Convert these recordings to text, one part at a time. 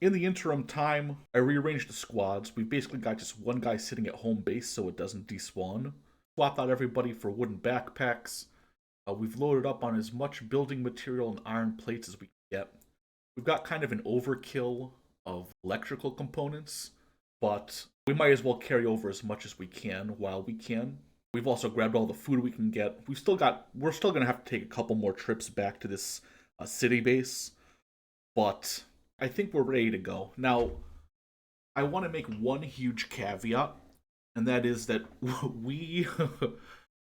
In the interim time, I rearranged the squads. We basically got just one guy sitting at home base so it doesn't despawn. Swapped out everybody for wooden backpacks. We've loaded up on as much building material and iron plates as we can get. We've got kind of an overkill of electrical components, but we might as well carry over as much as we can while we can. We've also grabbed all the food we can get. We're still gonna have to take a couple more trips back to this city base, but I think we're ready to go. Now, I want to make one huge caveat, and that is that we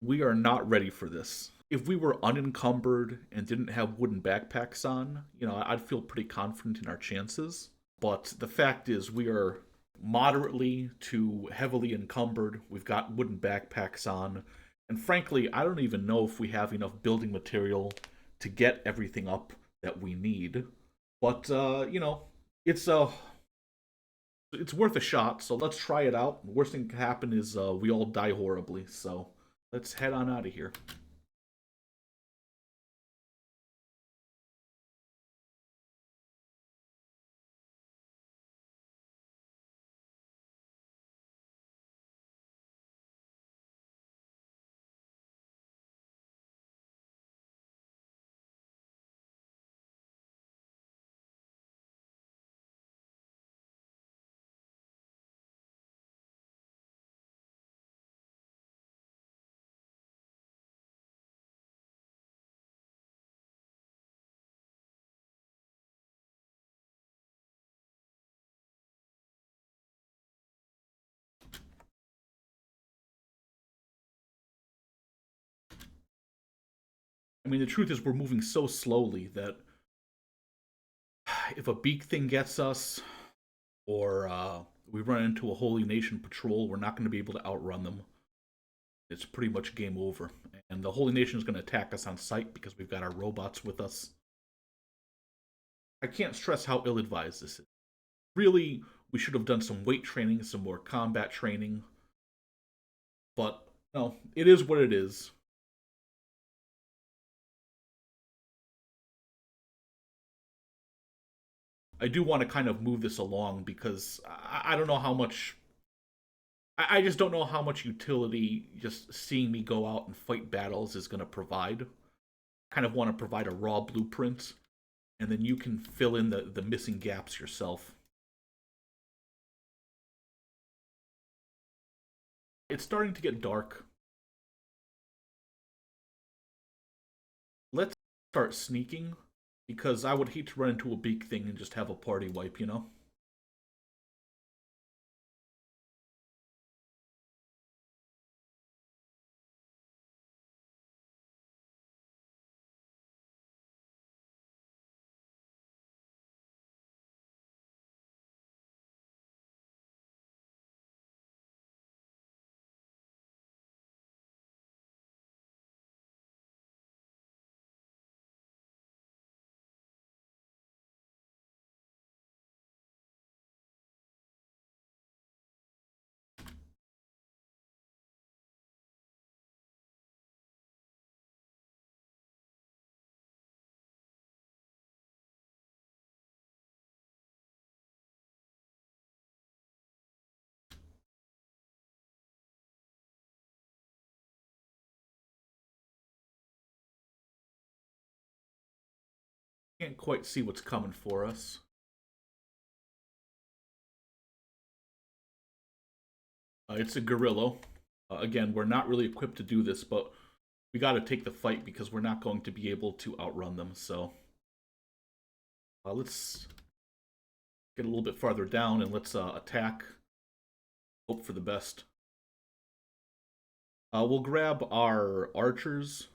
we are not ready for this. If we were unencumbered and didn't have wooden backpacks on, I'd feel pretty confident in our chances. But the fact is, we are moderately to heavily encumbered. We've got wooden backpacks on. And frankly, I don't even know if we have enough building material to get everything up that we need. But, it's it's worth a shot, so let's try it out. The worst thing that can happen is we all die horribly, so let's head on out of here. I mean, the truth is, we're moving so slowly that if a beak thing gets us, or we run into a Holy Nation patrol, we're not going to be able to outrun them. It's pretty much game over. And the Holy Nation is going to attack us on sight because we've got our robots with us. I can't stress how ill advised this is. Really, we should have done some weight training, some more combat training. But, no, it is what it is. I do want to kind of move this along because I don't know how much. I just don't know how much utility just seeing me go out and fight battles is going to provide. Kind of want to provide a raw blueprint, and then you can fill in the missing gaps yourself. It's starting to get dark. Let's start sneaking because I would hate to run into a beak thing and just have a party wipe. Can't quite see what's coming for us. It's a gorilla. Again, we're not really equipped to do this, but we got to take the fight because we're not going to be able to outrun them. So let's get a little bit farther down and let's attack. Hope for the best. We'll grab our archers.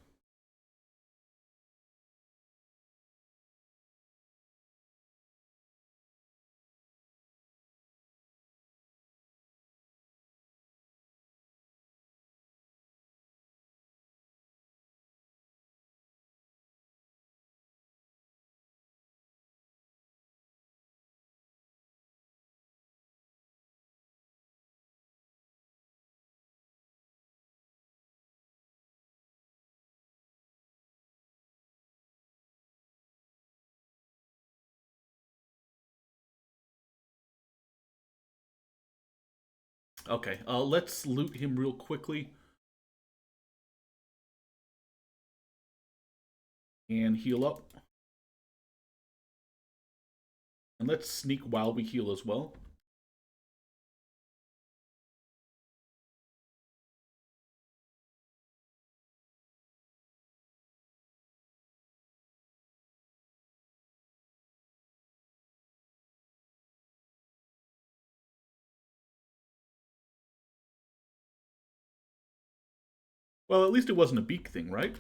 Okay, let's loot him real quickly. And heal up. And let's sneak while we heal as well. Well, at least it wasn't a beak thing, right?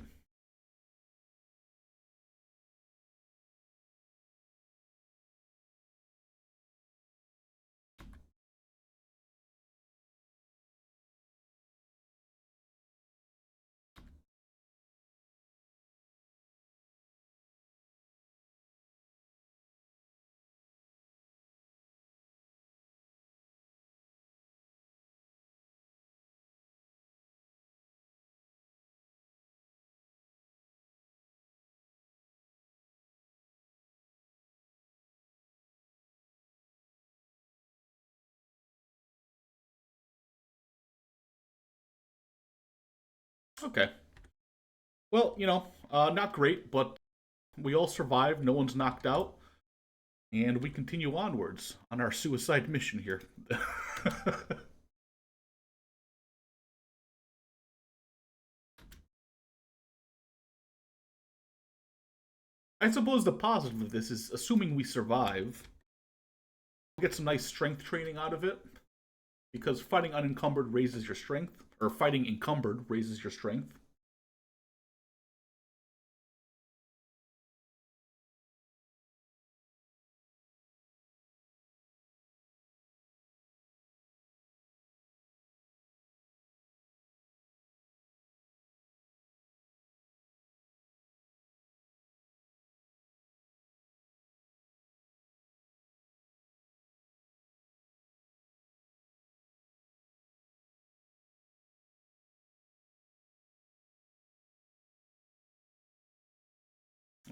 Okay. Well, not great, but we all survived. No one's knocked out. And we continue onwards on our suicide mission here. I suppose the positive of this is, assuming we survive, we'll get some nice strength training out of it. Because fighting unencumbered raises your strength, or fighting encumbered raises your strength.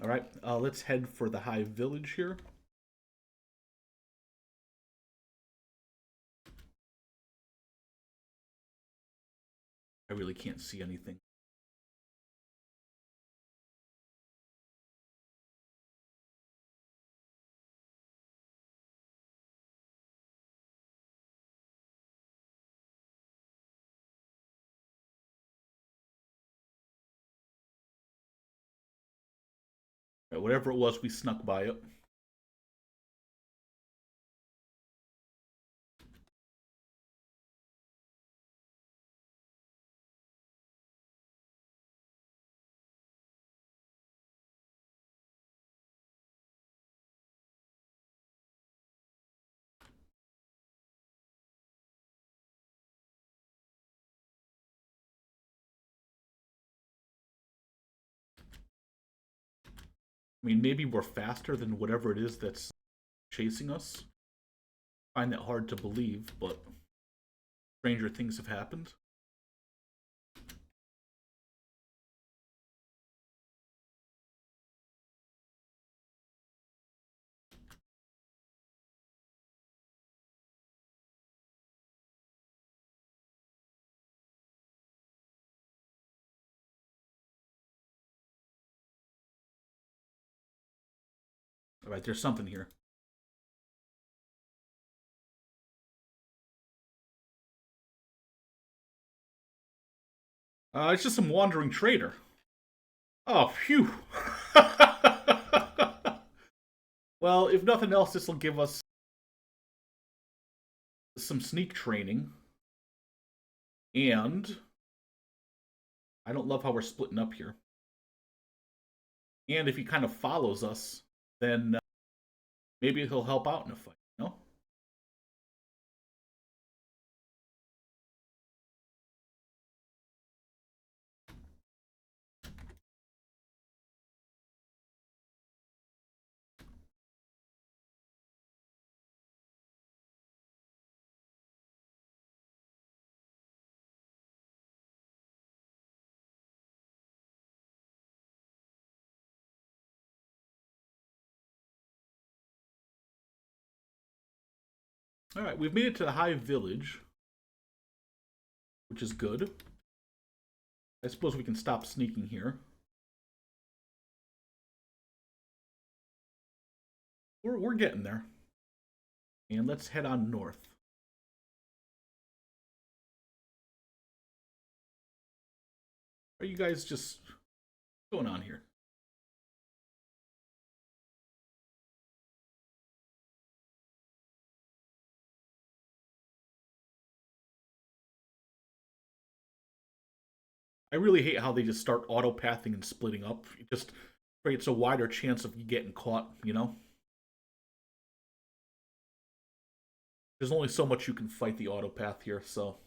All right, let's head for the High Village here. I really can't see anything. Right, whatever it was, we snuck by it. I mean, maybe we're faster than whatever it is that's chasing us. I find that hard to believe, but stranger things have happened. All right, there's something here. It's just some wandering trader. Oh, phew. Well, if nothing else, this will give us some sneak training. And I don't love how we're splitting up here. And if he kind of follows us, then maybe he'll help out in a fight, you know? All right, we've made it to the High Village. which is good. I suppose we can stop sneaking here. We're getting there. And let's head on north. Are you guys just going on here? I really hate how they just start autopathing and splitting up. It just creates a wider chance of you getting caught, you know? There's only so much you can fight the autopath here, so.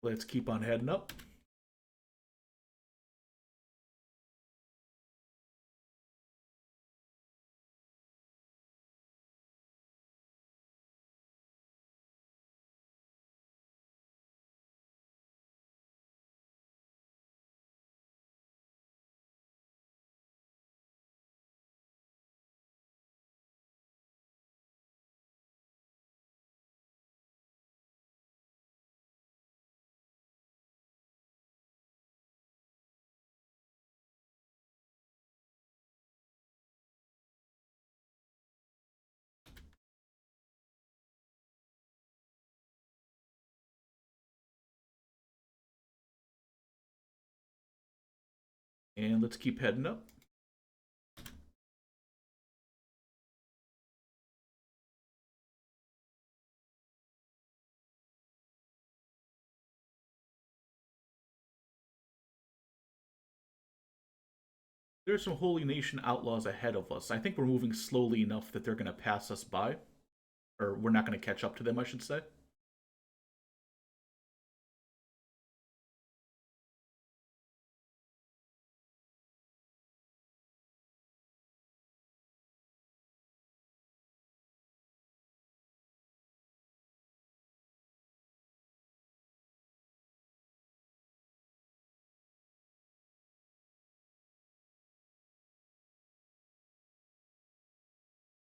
Let's keep on heading up. And let's keep heading up. There's some Holy Nation outlaws ahead of us. I think we're moving slowly enough that they're going to pass us by. Or we're not going to catch up to them, I should say.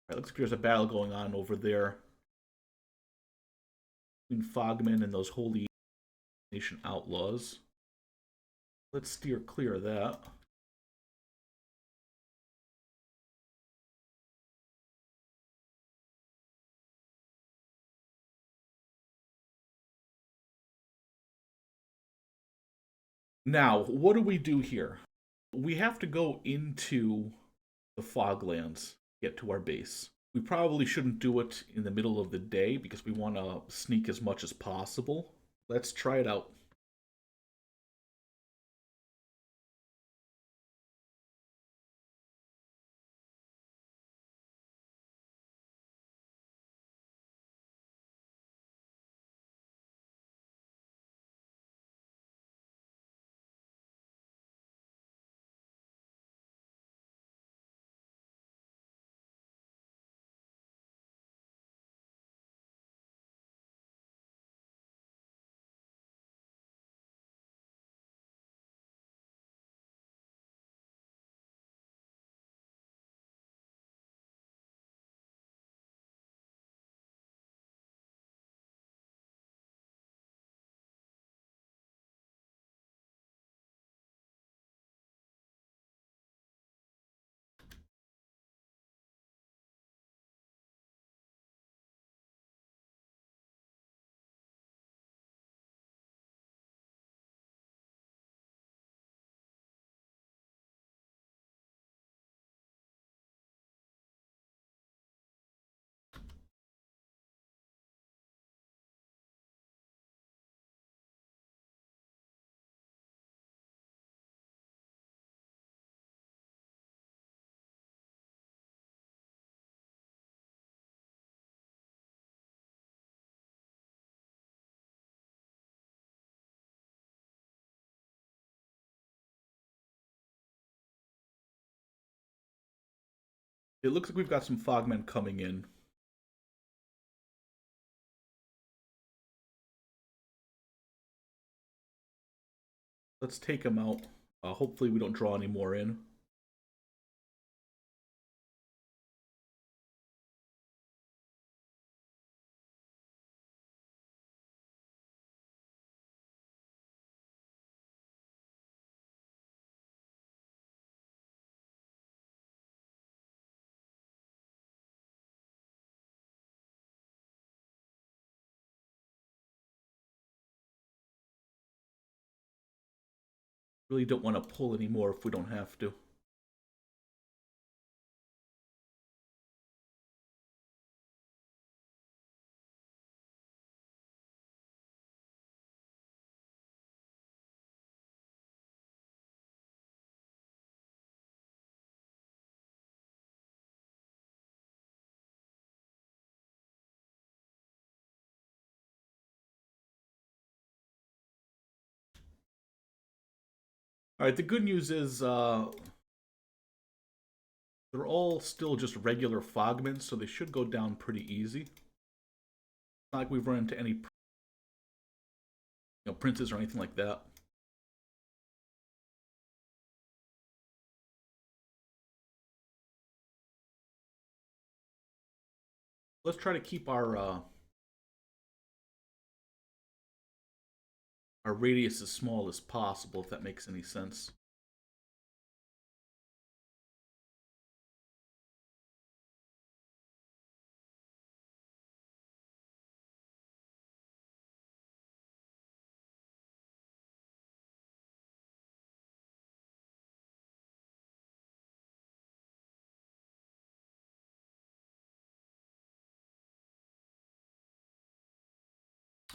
Alright, looks like there's a battle going on over there between Fogmen and those Holy Nation outlaws. Let's steer clear of that. Now, what do we do here? We have to go into the Foglands to get to our base. We probably shouldn't do it in the middle of the day because we want to sneak as much as possible. Let's try it out. It looks like we've got some Fogmen coming in. Let's take him out. Hopefully we don't draw any more in. Really don't want to pull anymore if we don't have to. All right, the good news is they're all still just regular Fogmen, so they should go down pretty easy. It's not like we've run into any princes or anything like that. Let's try to keep our radius as small as possible, if that makes any sense.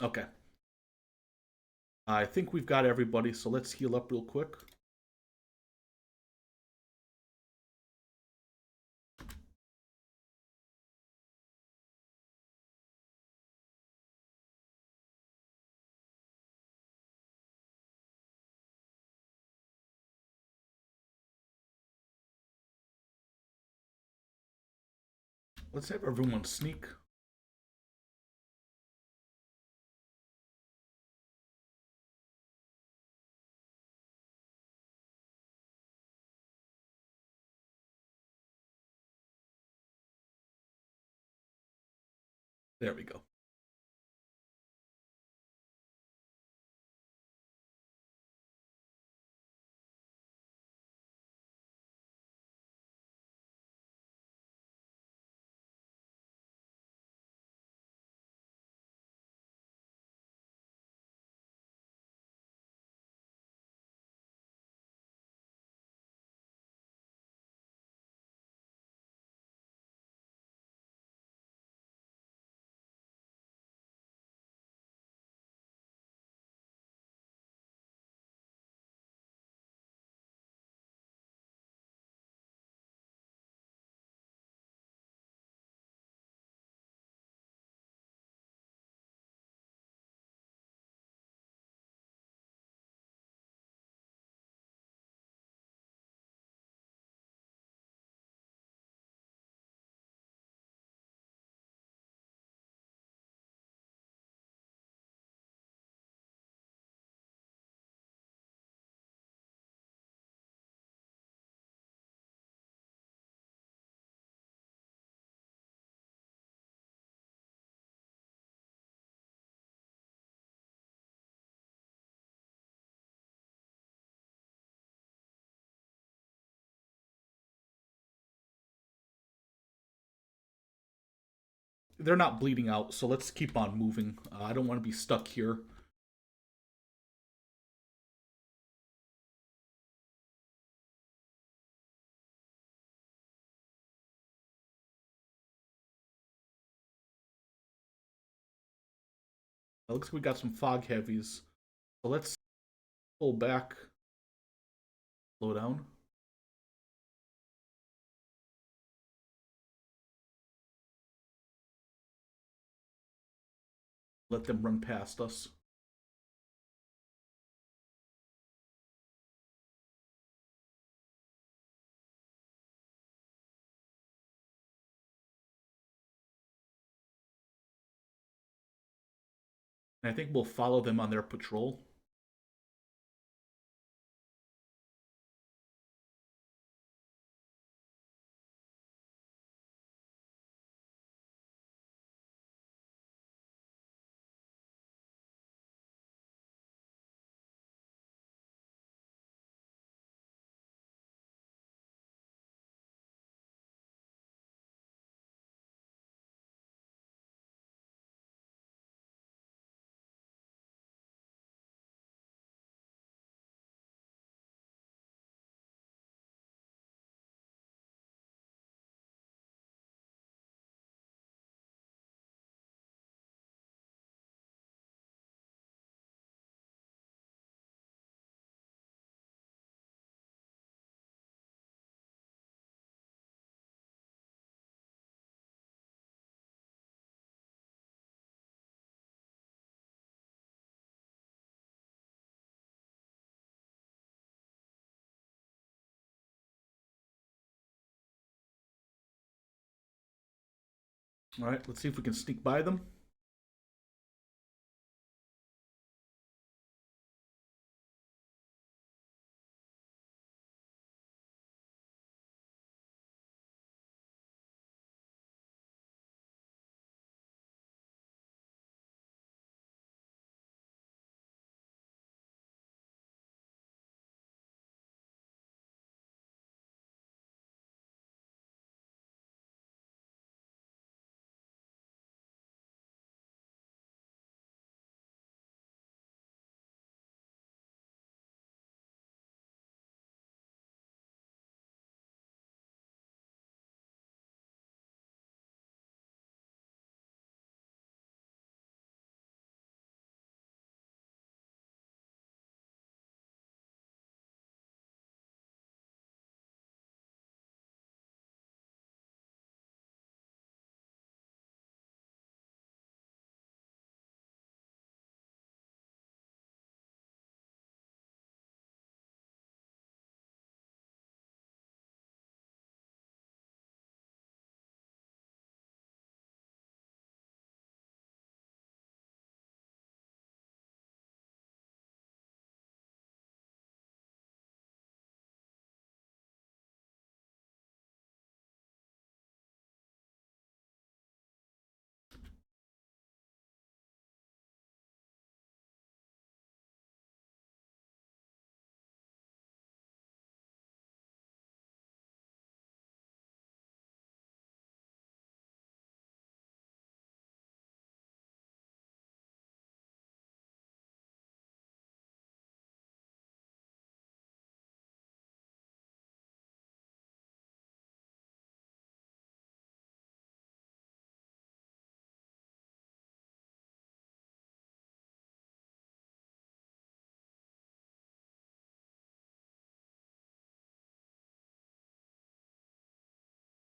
Okay. I think we've got everybody, so let's heal up real quick. Let's have everyone sneak. There we go. They're not bleeding out, so let's keep on moving. I don't want to be stuck here. It looks like we got some fog heavies. So let's pull back, slow down. Let them run past us. And I think we'll follow them on their patrol. All right, let's see if we can sneak by them.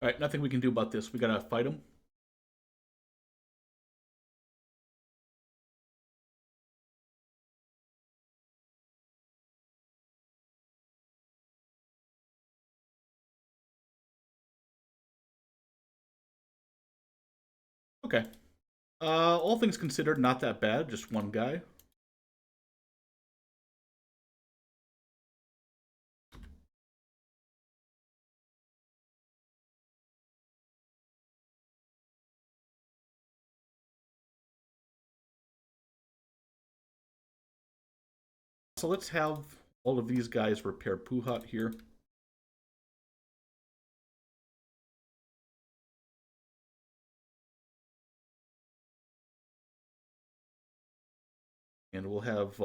All right, nothing we can do about this. We gotta fight them. Okay. All things considered, not that bad. Just one guy. So let's have all of these guys repair Puhat here. And we'll have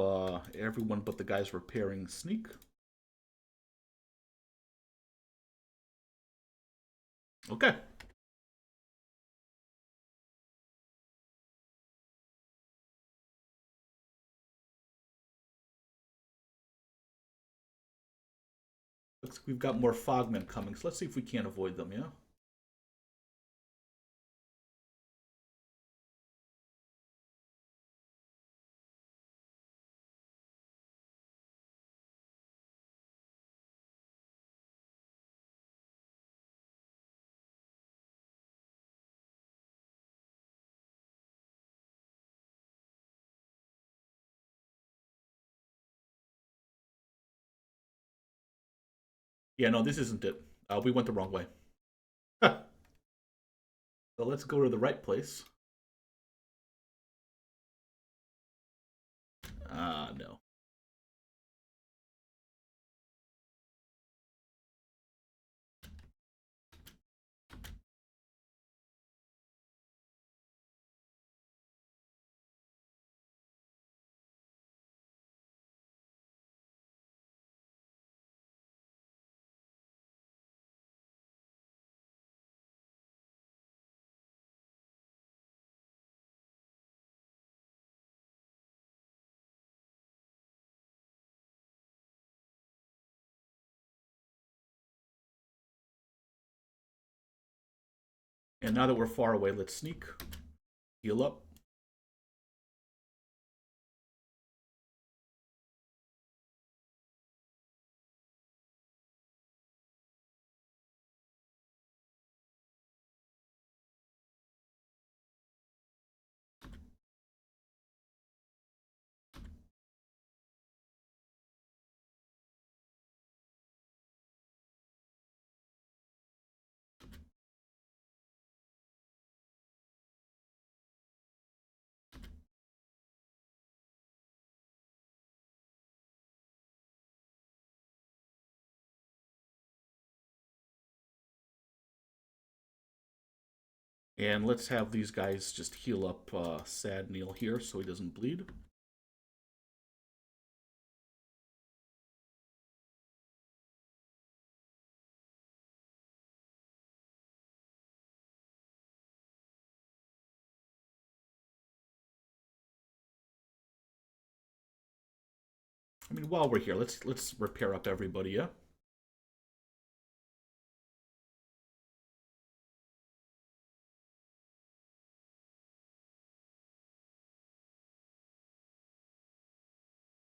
everyone but the guys repairing Sneak. Okay. Looks like we've got more Fogmen coming, so let's see if we can't avoid them, yeah? Yeah, no, this isn't it. We went the wrong way. So let's go to the right place. No. And now that we're far away, let's sneak. Heal up. And let's have these guys just heal up Sad Neil here so he doesn't bleed. I mean, while we're here, let's repair up everybody, yeah?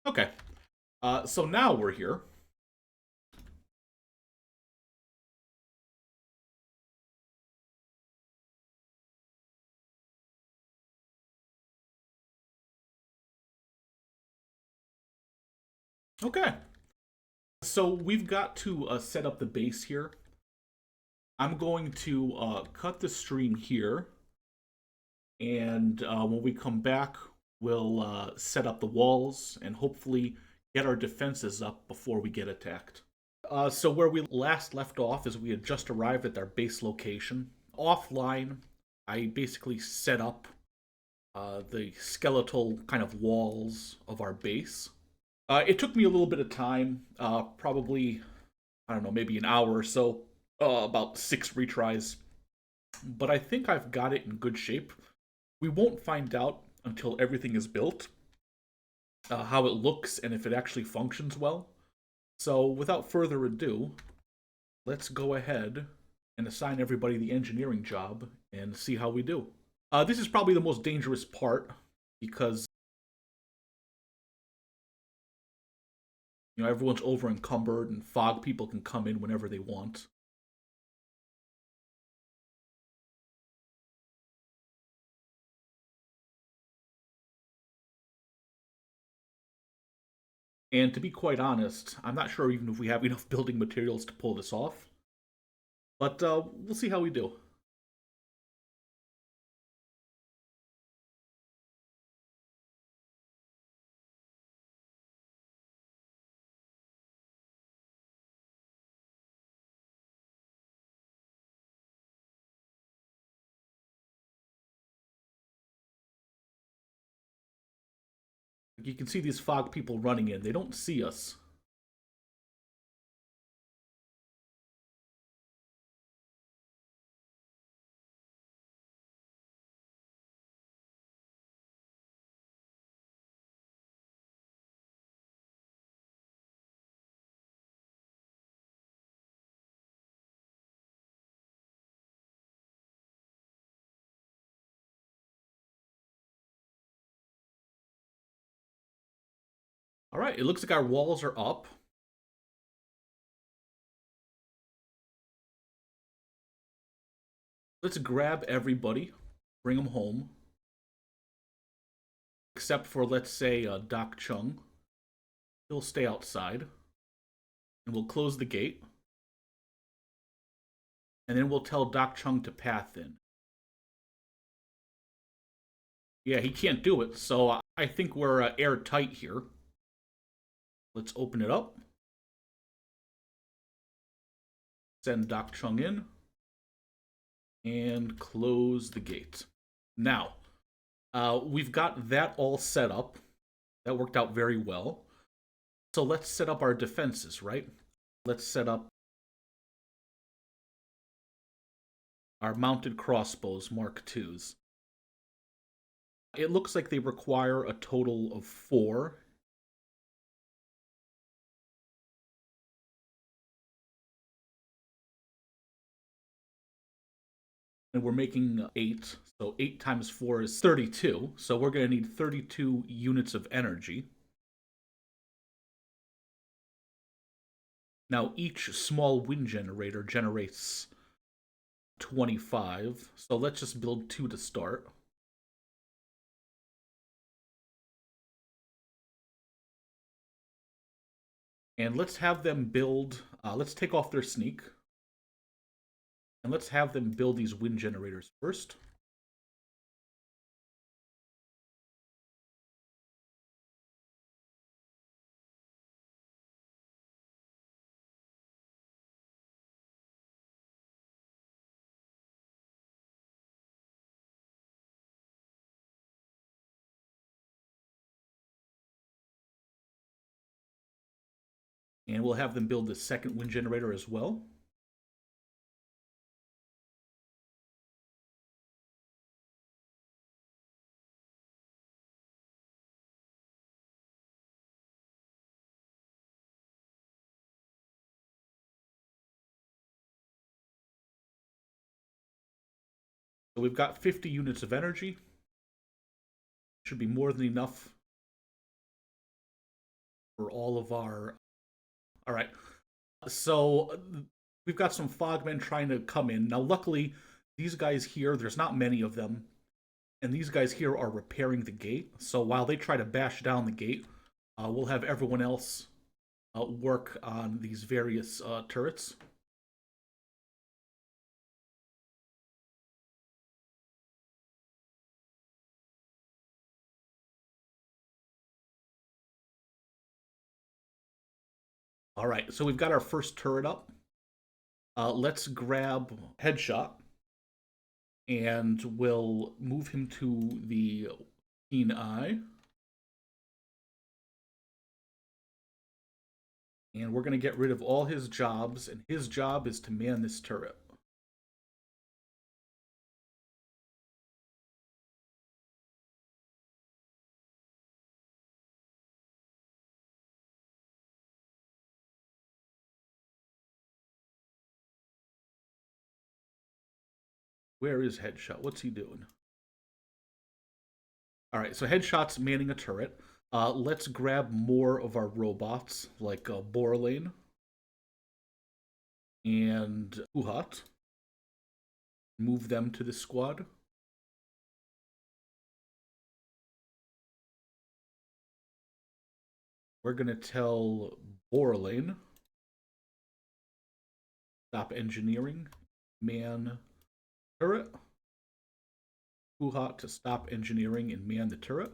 Okay. So now we're here. Okay. So we've got to set up the base here. I'm going to cut the stream here, and when we come back, we'll set up the walls and hopefully get our defenses up before we get attacked. So where we last left off is we had just arrived at our base location. Offline, I basically set up the skeletal kind of walls of our base. It took me a little bit of time, probably, I don't know, maybe an hour or so, about 6 retries. But I think I've got it in good shape. We won't find out until everything is built, how it looks and if it actually functions well. So without further ado, let's go ahead and assign everybody the engineering job and see how we do. This is probably the most dangerous part because everyone's over encumbered and fog people can come in whenever they want. And to be quite honest, I'm not sure even if we have enough building materials to pull this off. But we'll see how we do. You can see these fog people running in. They don't see us. All right, it looks like our walls are up. Let's grab everybody, bring them home. Except for, let's say, Doc Chung. He'll stay outside. And we'll close the gate. And then we'll tell Doc Chung to path in. Yeah, he can't do it, so I think we're airtight here. Let's open it up. Send Doc Chung in. And close the gate. Now, we've got that all set up. That worked out very well. So let's set up our defenses, right? Let's set up our mounted crossbows, Mark IIs. It looks like they require a total of 4. And we're making 8. So 8 times 4 is 32. So we're going to need 32 units of energy. Now, each small wind generator generates 25. So let's just build 2 to start. And let's have them build, let's take off their sneak. And let's have them build these wind generators first. And we'll have them build the second wind generator as well. So we've got 50 units of energy. Should be more than enough for all of our... All right. So we've got some fogmen trying to come in. Now, luckily, these guys here, there's not many of them. And these guys here are repairing the gate. So while they try to bash down the gate, we'll have everyone else work on these various turrets. All right, so we've got our first turret up. Let's grab Headshot, and we'll move him to the Keen Eye. And we're going to get rid of all his jobs, and his job is to man this turret. Where is Headshot? What's he doing? All right, so Headshot's manning a turret. Let's grab more of our robots, like Borlane and Uhat. Move them to the squad. We're going to tell Borlane, stop engineering, man turret. Uhat to stop engineering and man the turret.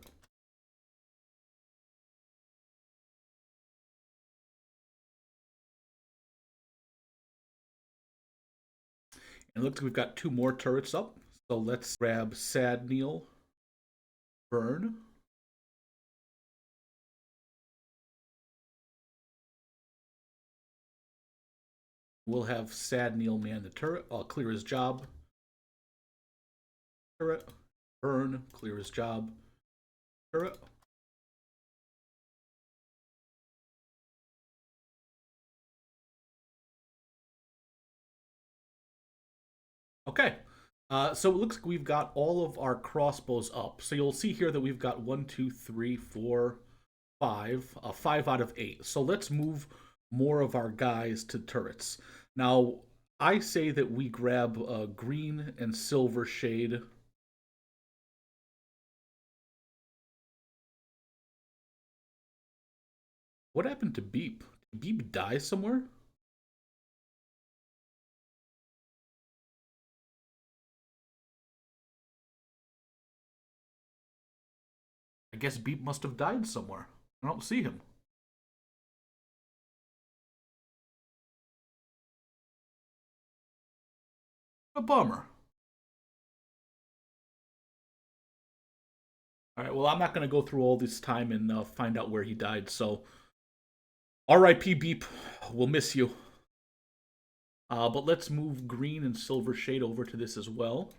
And it looks like we've got 2 more turrets up. So let's grab Sadneil, Burn. We'll have Sadneil man the turret. I'll clear his job. Turret. Burn. Clear his job. Turret. Okay. So it looks like we've got all of our crossbows up. So you'll see here that we've got 1, 2, 3, 4, 5. 5 out of 8. So let's move more of our guys to turrets. Now, I say that we grab green and silver shade. What happened to Beep? Did Beep die somewhere? I guess Beep must have died somewhere. I don't see him. A bummer. All right, well, I'm not going to go through all this time and find out where he died, so R.I.P. Beep. We'll miss you. But let's move green and silver shade over to this as well.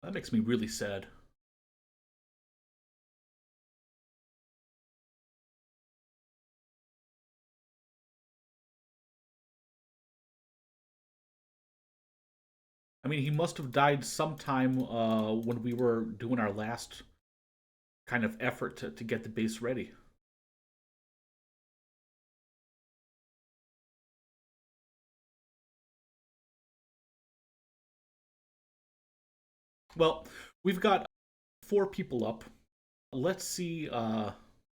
That makes me really sad. I mean, he must have died sometime when we were doing our last kind of effort to get the base ready. Well, we've got 4 people up. Let's see.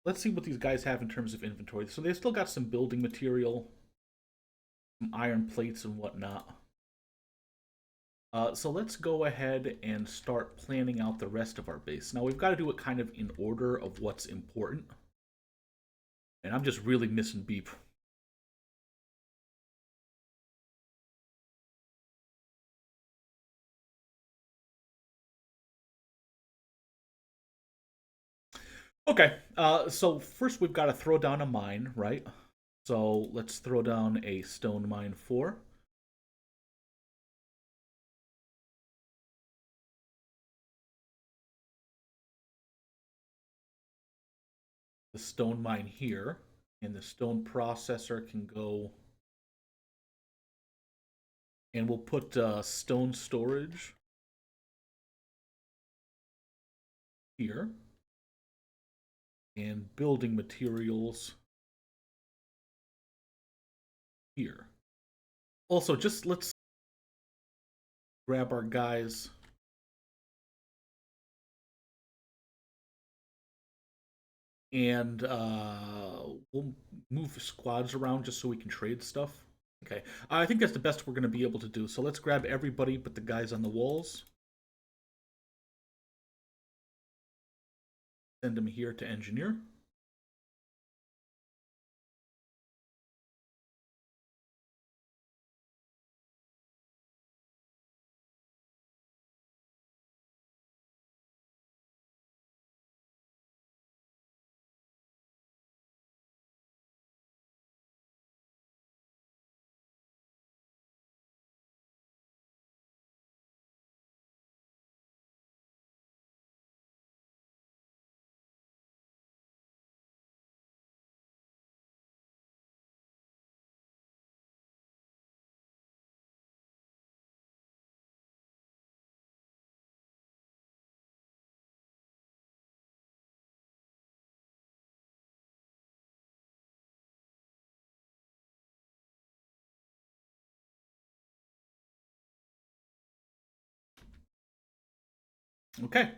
Let's see what these guys have in terms of inventory. So they've still got some building material, some iron plates and whatnot. So let's go ahead and start planning out the rest of our base. Now we've got to do it kind of in order of what's important. And I'm just really missing beep. Okay, so first we've got to throw down a mine, right? So let's throw down a stone mine 4. The stone mine here, and the stone processor can go, and we'll put stone storage here, and building materials here. Also, just let's grab our guys. And we'll move squads around just so we can trade stuff. Okay, I think that's the best we're going to be able to do. So let's grab everybody but the guys on the walls. Send them here to engineer. Okay,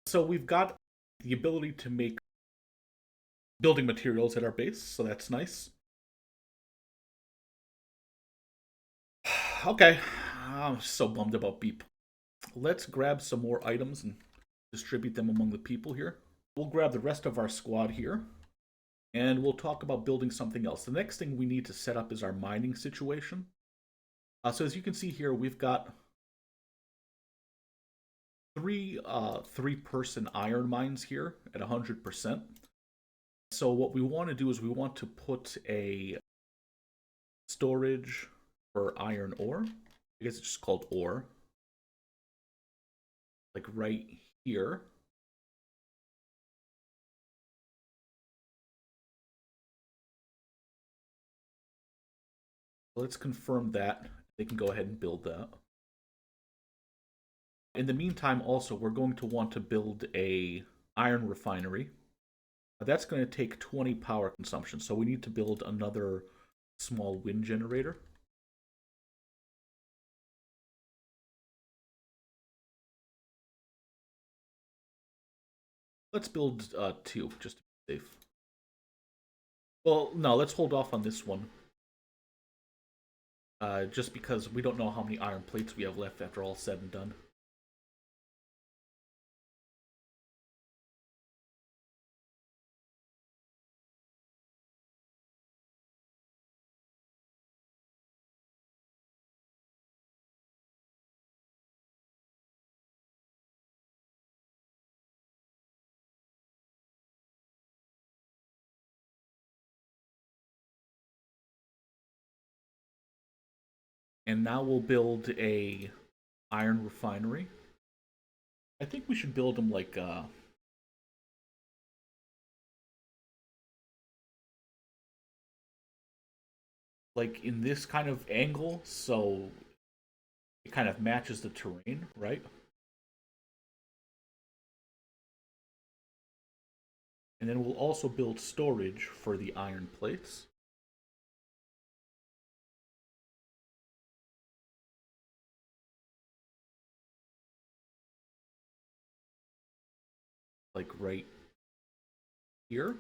so we've got the ability to make building materials at our base, so that's nice. Okay, I'm so bummed about beep. Let's grab some more items and distribute them among the people here. We'll grab the rest of our squad here, and we'll talk about building something else. The next thing we need to set up is our mining situation. So as you can see here, we've got three-person iron mines here at 100%. So what we want to do is we want to put a storage for iron ore. I guess it's just called ore. Like right here. Let's confirm that. They can go ahead and build that. In the meantime, also, we're going to want to build a iron refinery. That's going to take 20 power consumption, so we need to build another small wind generator. Let's build 2, just to be safe. Well, no, let's hold off on this one. Just because we don't know how many iron plates we have left after all said and done. And now we'll build a iron refinery. I think we should build them like in this kind of angle, so it kind of matches the terrain, right? And then we'll also build storage for the iron plates. Like right here.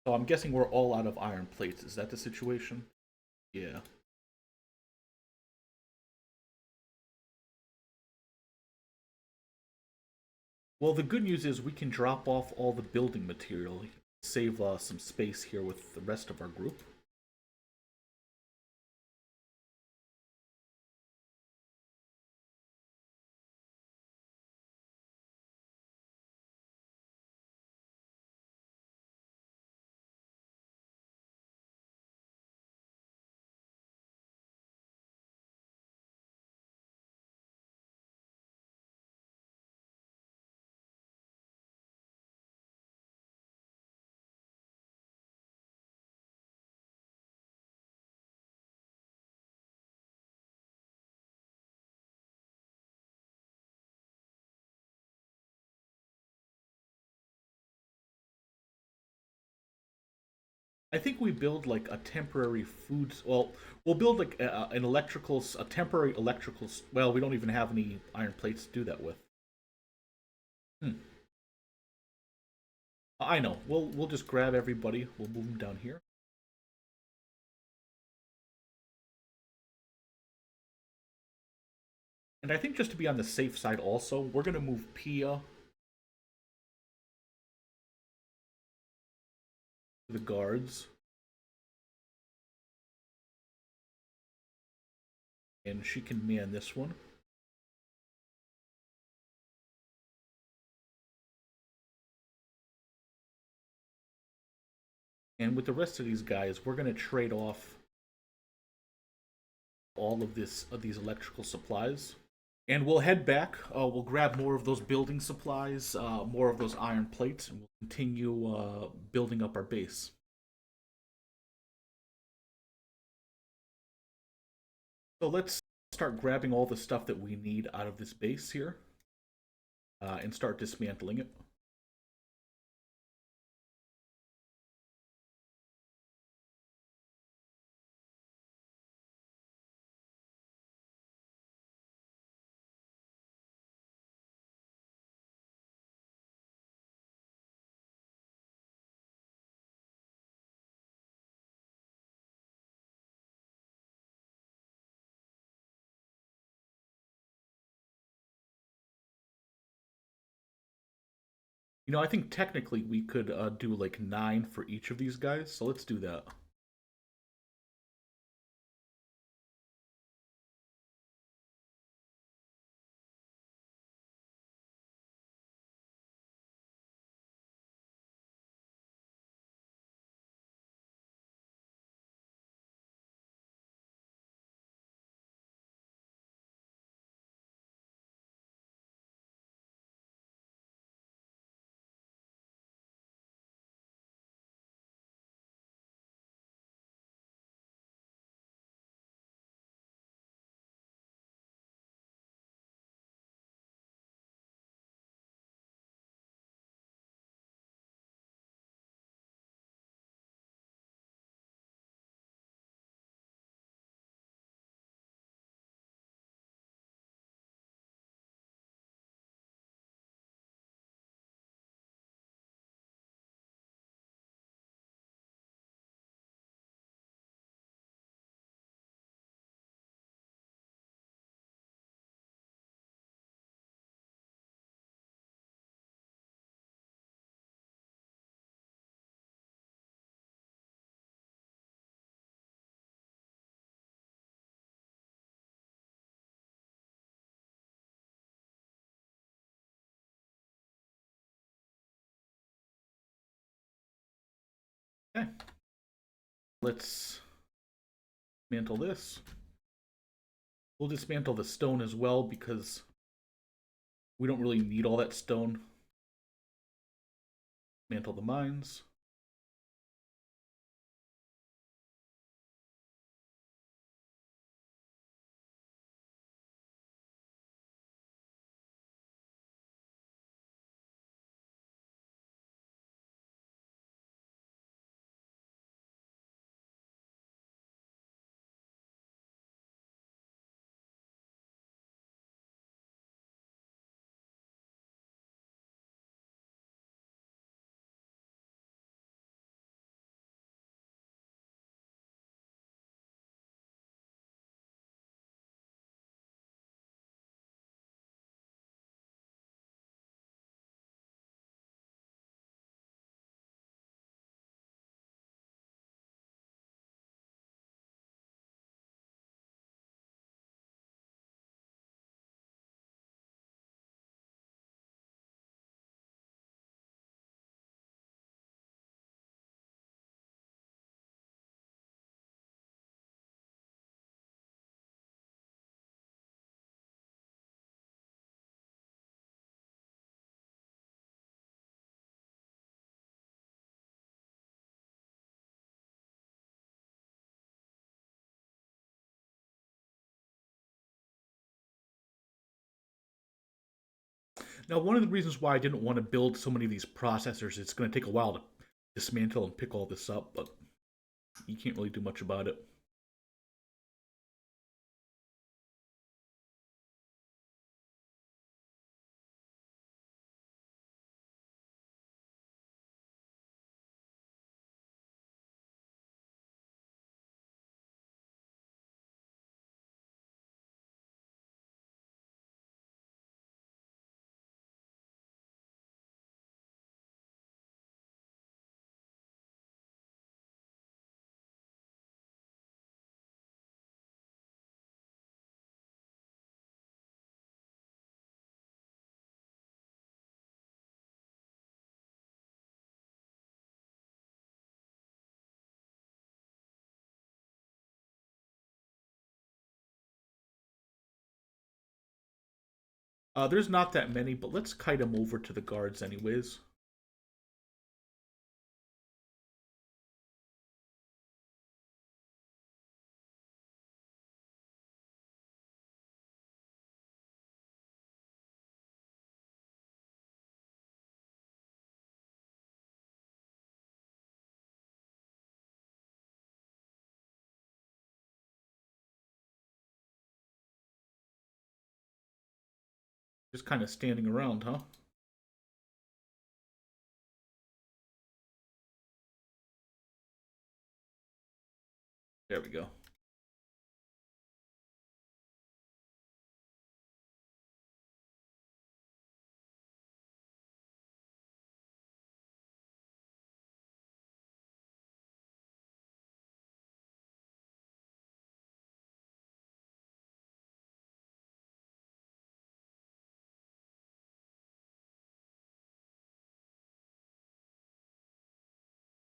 So I'm guessing we're all out of iron plates. Is that the situation? Yeah. Well, the good news is we can drop off all the building material, save some space here with the rest of our group. I think we build like a temporary food. Well, we'll build like a temporary electrical. Well, we don't even have any iron plates to do that with. Hmm. I know. We'll just grab everybody. We'll move them down here. And I think just to be on the safe side, also, we're gonna move Pia to the guards, and she can man this one. And with the rest of these guys, we're gonna trade off all of these electrical supplies. And we'll head back. We'll grab more of those building supplies, more of those iron plates, and we'll continue building up our base. So let's start grabbing all the stuff that we need out of this base here and start dismantling it. You know, I think technically we could do like 9 for each of these guys, so let's do that. Okay, let's dismantle this. We'll dismantle the stone as well because we don't really need all that stone. Dismantle the mines. Now, one of the reasons why I didn't want to build so many of these processors, it's going to take a while to dismantle and pick all this up, but you can't really do much about it. There's not that many, but let's kite them over to the guards anyways. Just kind of standing around, huh? There we go.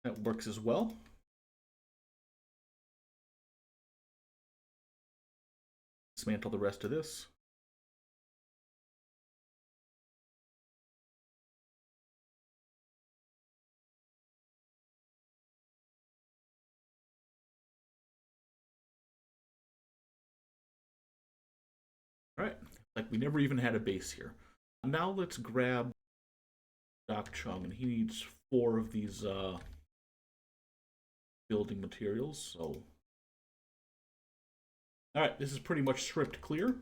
That works as well. Dismantle the rest of this. Alright, like we never even had a base here. Now let's grab Doc Chung, and he needs 4 of these building materials, so... Alright, this is pretty much stripped clear.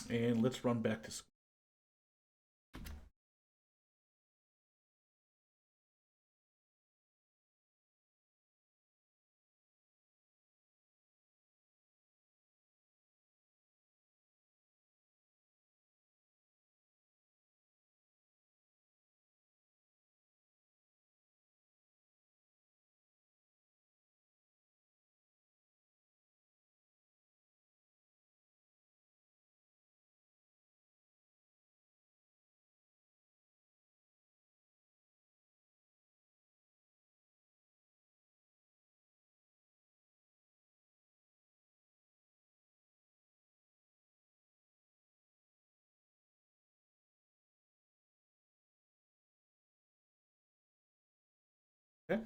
And let's run back to... Okay.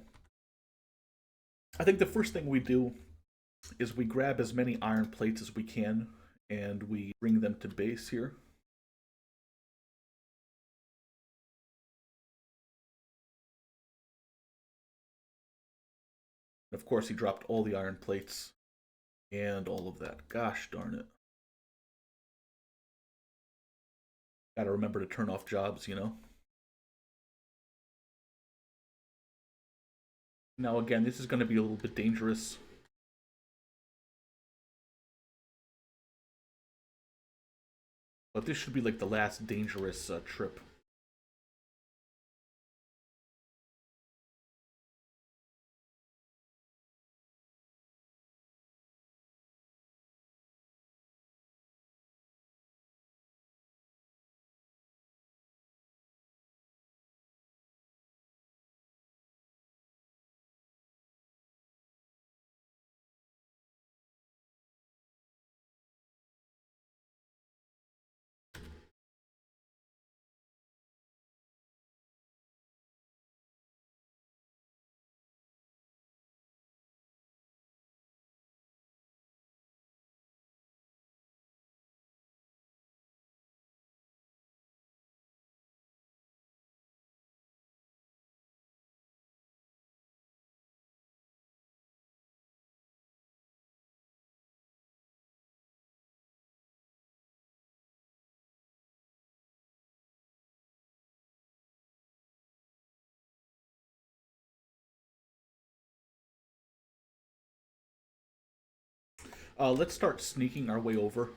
I think the first thing we do is we grab as many iron plates as we can, and we bring them to base here. And of course, he dropped all the iron plates and all of that. Gosh darn it. Gotta remember to turn off jobs, you know? Now again, this is going to be a little bit dangerous. But this should be like the last dangerous trip. Let's start sneaking our way over.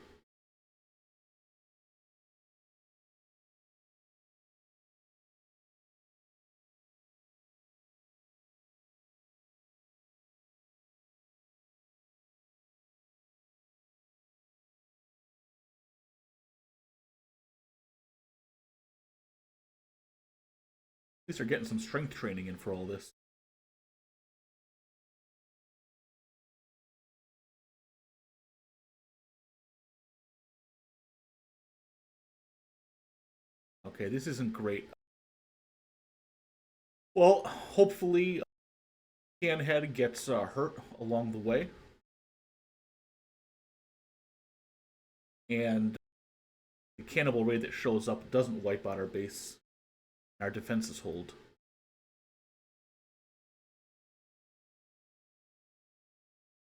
At least they're getting some strength training in for all this. Okay, this isn't great. Well, hopefully, Canhead gets hurt along the way, and the cannibal raid that shows up doesn't wipe out our base. Our defenses hold.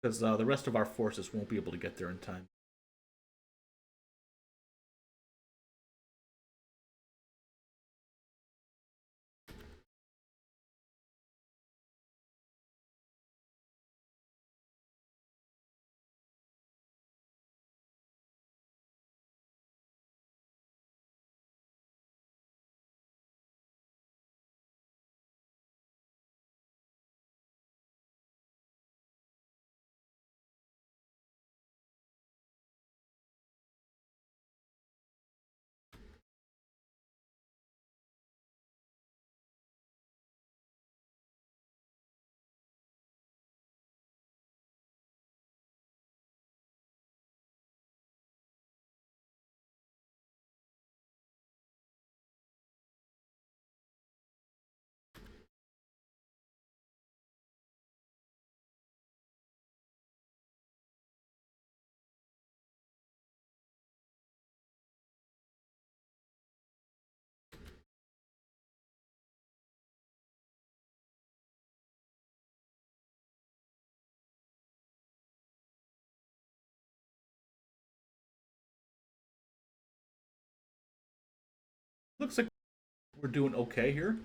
Because the rest of our forces won't be able to get there in time. Looks like we're doing okay here.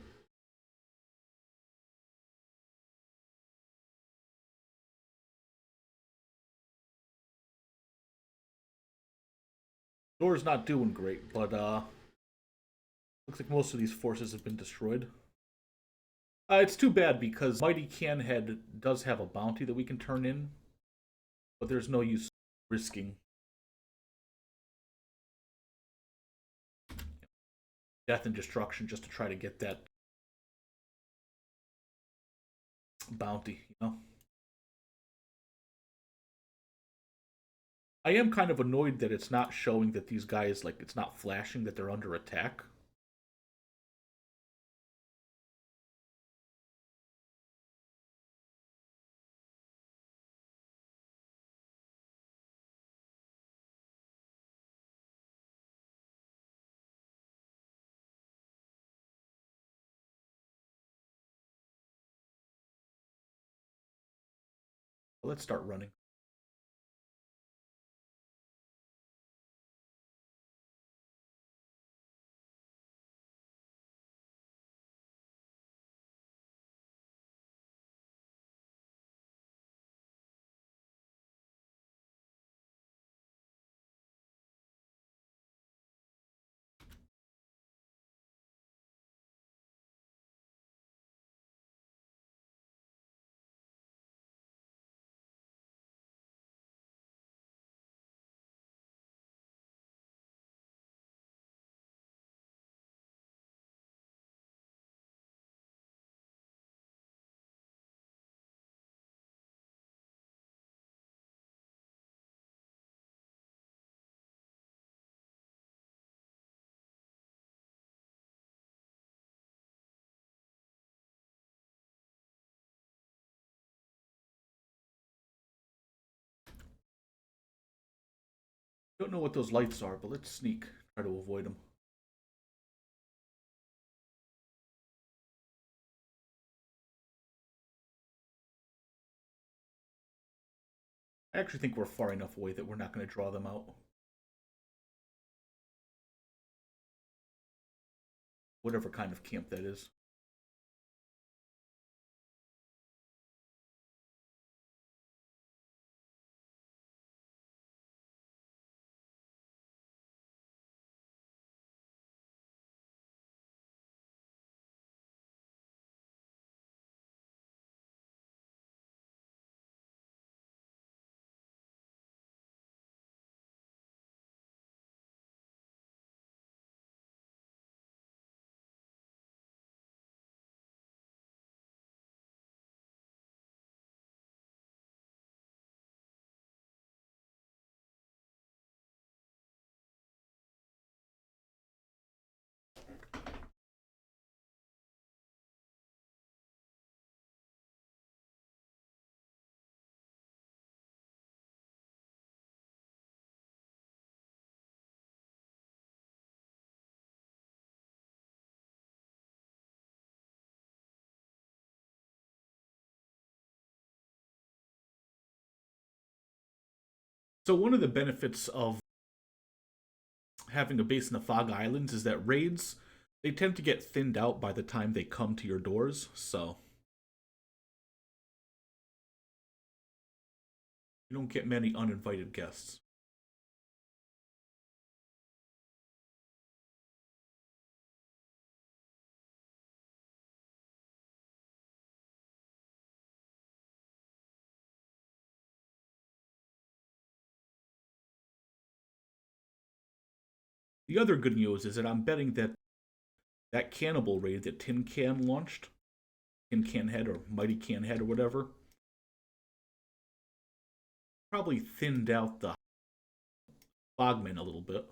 Door's not doing great, but looks like most of these forces have been destroyed. It's too bad because Mighty Canhead does have a bounty that we can turn in, but there's no use risking death and destruction just to try to get that bounty, you know? I am kind of annoyed that it's not showing that these guys, like, it's not flashing that they're under attack. Let's start running. Don't know what those lights are, but let's sneak. Try to avoid them. I actually think we're far enough away that we're not going to draw them out. Whatever kind of camp that is. So one of the benefits of having a base in the Fog Islands is that raids, they tend to get thinned out by the time they come to your doors, so you don't get many uninvited guests. The other good news is that I'm betting that that cannibal raid that Tin Can launched, Tin Can Head or Mighty Can Head or whatever, probably thinned out the Fogmen a little bit.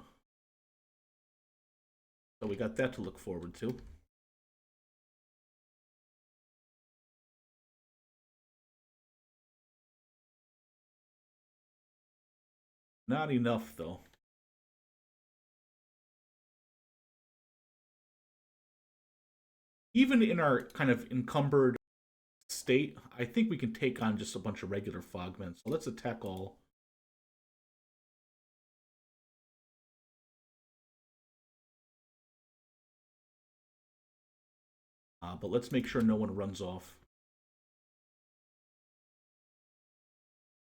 So we got that to look forward to. Not enough, though. Even in our kind of encumbered state, I think we can take on just a bunch of regular Fogmen. So let's attack all. But let's make sure no one runs off.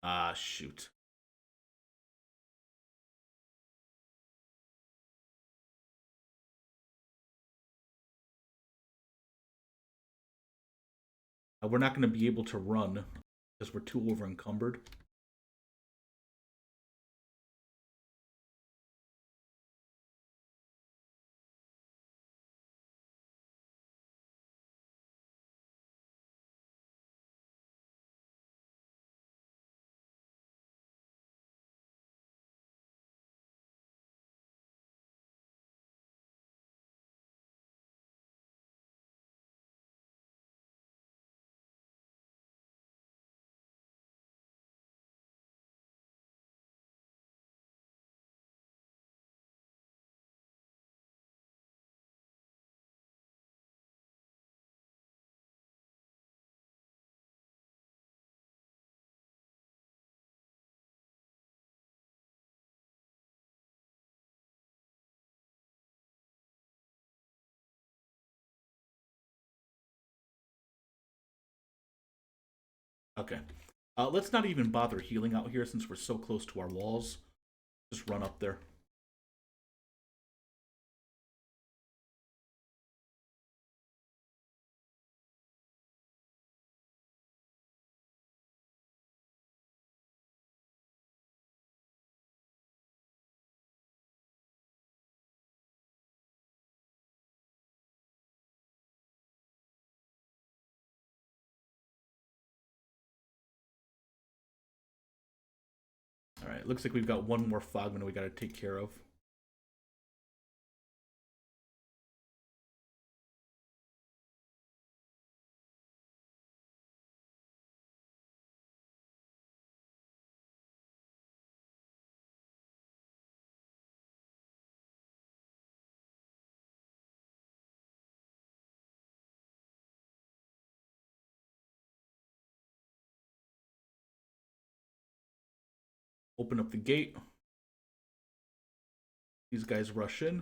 Ah, shoot. We're not going to be able to run because we're too over encumbered. Okay. Let's not even bother healing out here since we're so close to our walls. Just run up there. Alright, looks like we've got one more Fogman we gotta take care of. Open up the gate. These guys rush in.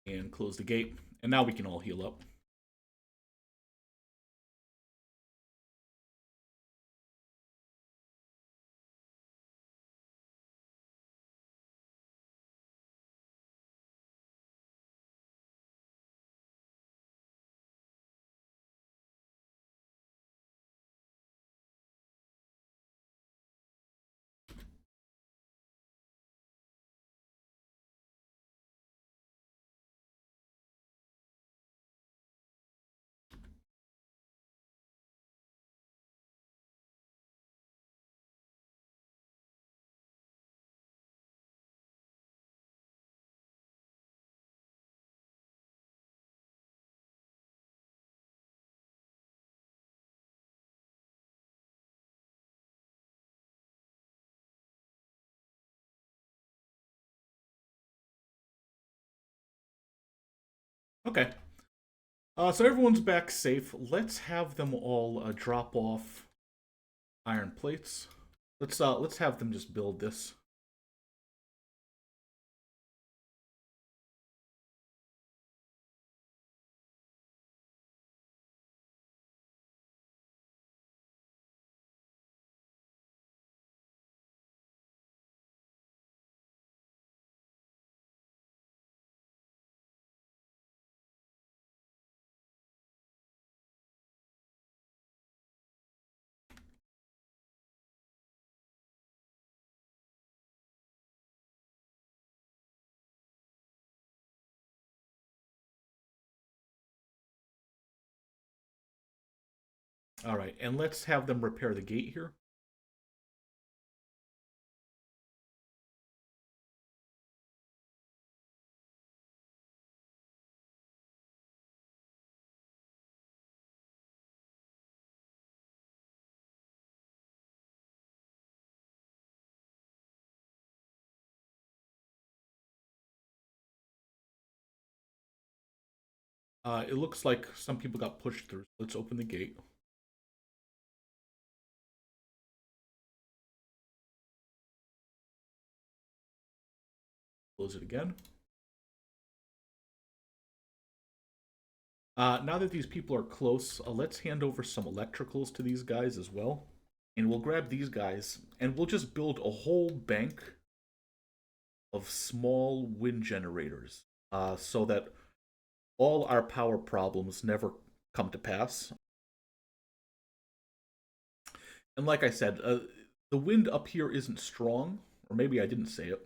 And close the gate. And now we can all heal up. Okay. So everyone's back safe. Let's have them all drop off iron plates. Let's have them just build this. All right, and let's have them repair the gate here. It looks like some people got pushed through. Let's open the gate. Close it again. Now that these people are close, let's hand over some electricals to these guys as well. And we'll grab these guys, and we'll just build a whole bank of small wind generators so that all our power problems never come to pass. And like I said, the wind up here isn't strong, or maybe I didn't say it,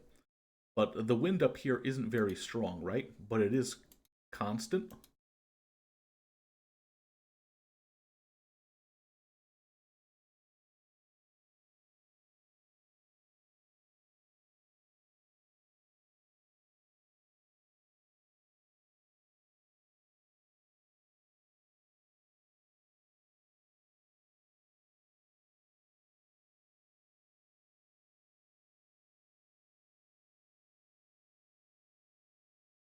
but the wind up here isn't very strong, right? But it is constant.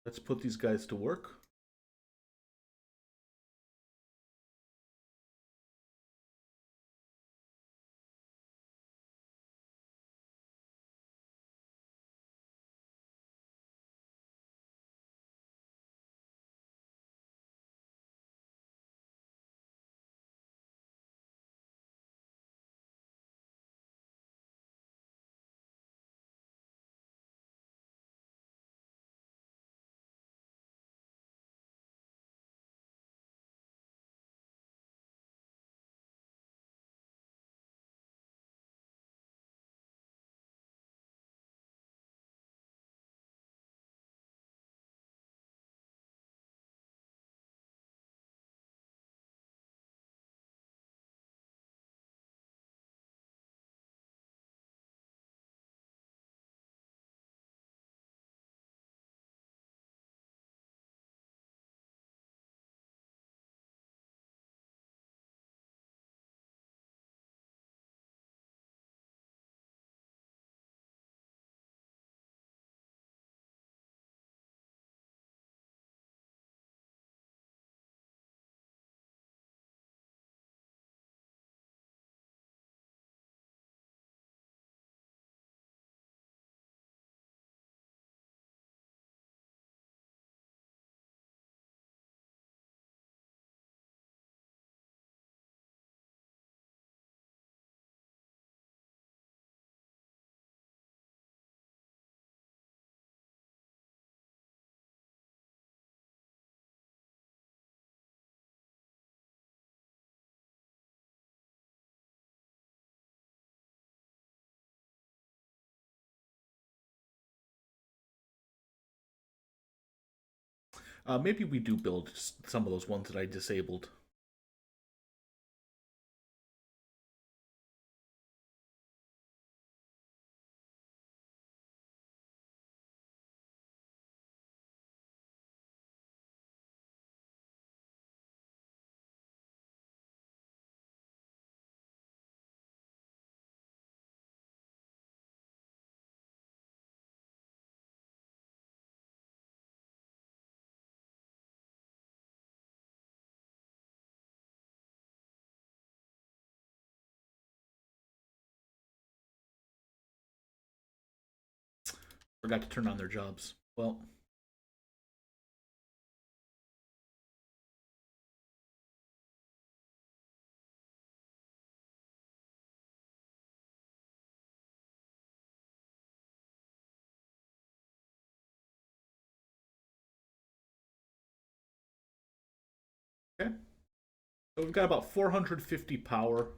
Let's put these guys to work. Maybe we do build some of those ones that I disabled. Forgot to turn on their jobs. Well. Okay. So we've got about 450 power.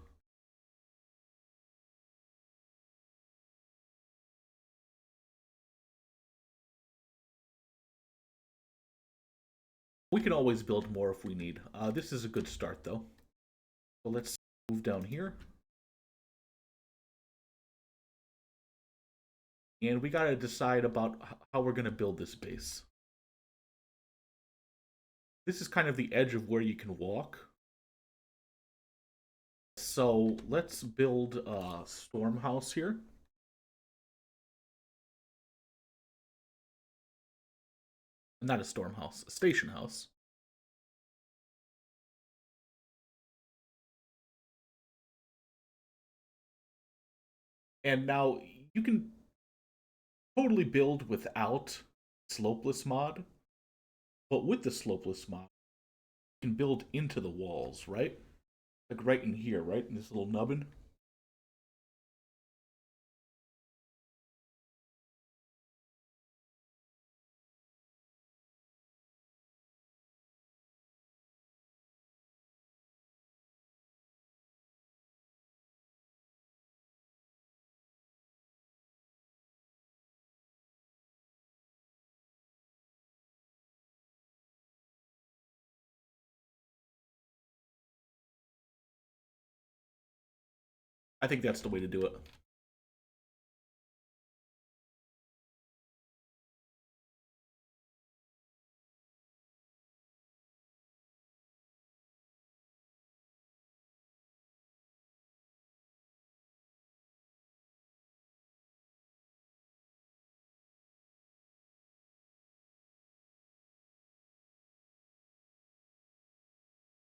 We can always build more if we need. This is a good start, though. So let's move down here. And we got to decide about how we're going to build this base. This is kind of the edge of where you can walk. So let's build a storm house here. Not a storm house, a station house. And now you can totally build without slopeless mod, but with the slopeless mod, you can build into the walls, right? Like right in here, right? In this little nubbin. I think that's the way to do it.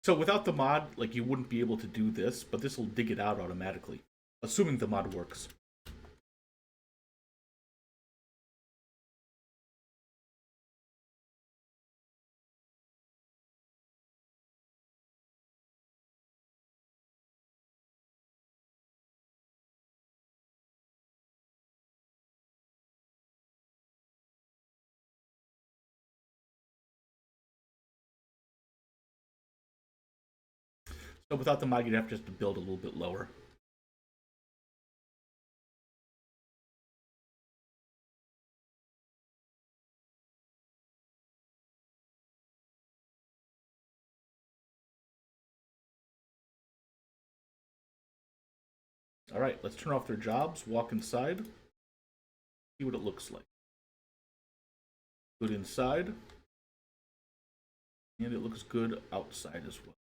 So without the mod, like you wouldn't be able to do this, but this will dig it out automatically, assuming the mod works. So without the mod, you'd have just to build a little bit lower. All right, let's turn off their jobs, walk inside, see what it looks like. Good inside, and it looks good outside as well.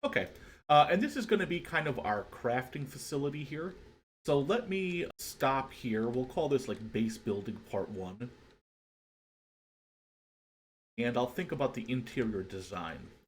Okay, and this is going to be kind of our crafting facility here. So let me stop here. We'll call this like base building part 1. And I'll think about the interior design.